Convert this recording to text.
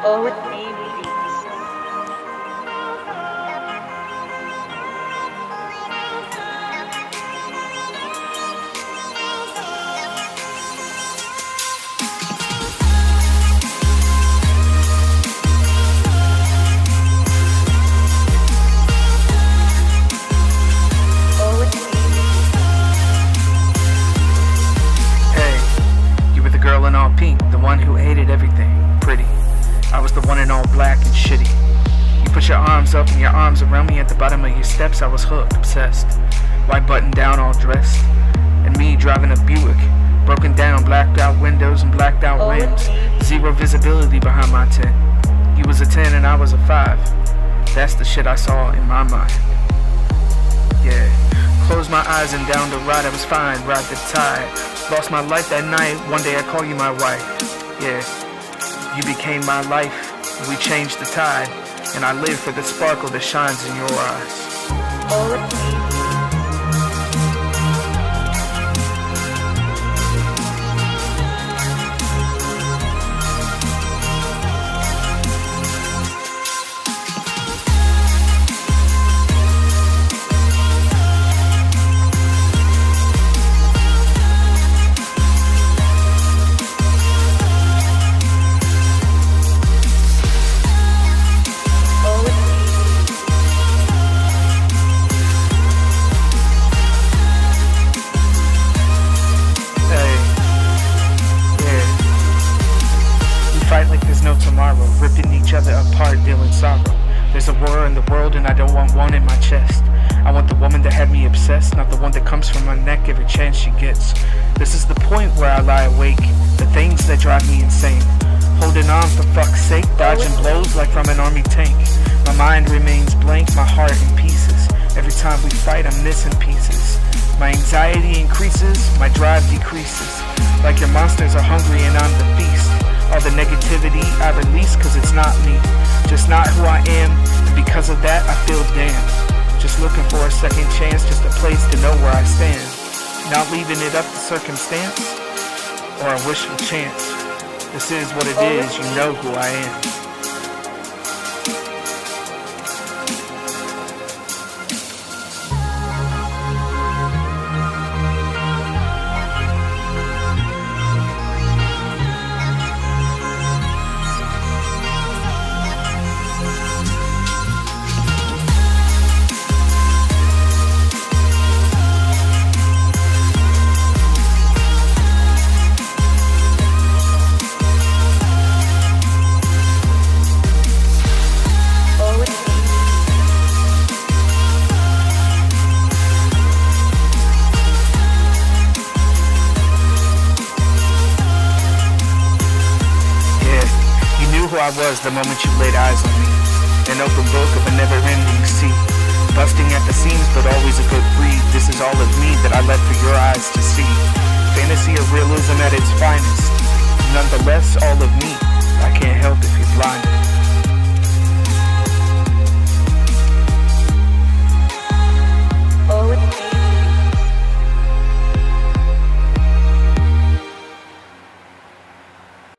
Old Navy Beats. Old Navy. Hey, you were the girl in all pink, the one who hated everything pretty. I was the one in all black and shitty. You put your arms up and your arms around me at the bottom of your steps. I was hooked, obsessed. White button down, all dressed. And me driving a Buick. Broken down, blacked out windows and blacked out rims. Zero visibility behind my tent. You was a 10 and I was a 5. That's the shit I saw in my mind. Yeah. Closed my eyes and down the ride, I was fine, ride the tide. Lost my life that night, one day I call you my wife. Yeah. You became my life, and we changed the tide. And I live for the sparkle that shines in your eyes. Old Navy. Fight like there's no tomorrow, ripping each other apart, dealing sorrow. There's a war in the world and I don't want one in my chest. I want the woman that had me obsessed, not the one that comes from my neck every chance she gets. This is the point where I lie awake, the things that drive me insane. Holding on for fuck's sake, dodging blows like from an army tank. My mind remains blank, my heart in pieces. Every time we fight I'm missing pieces. My anxiety increases, my drive decreases. Like your monsters are hungry and I'm the feast. All the negativity I release cause it's not me, just not who I am, and because of that I feel damn. Just looking for a second chance, just a place to know where I stand. Not leaving it up to circumstance, or a wishful chance. This is what it is, you know who I am. I was the moment you laid eyes on me. An open book of a never-ending sea. Busting at the seams, but always a good breed. This is all of me that I left for your eyes to see. Fantasy of realism at its finest. Nonetheless, all of me. I can't help if you're blinded.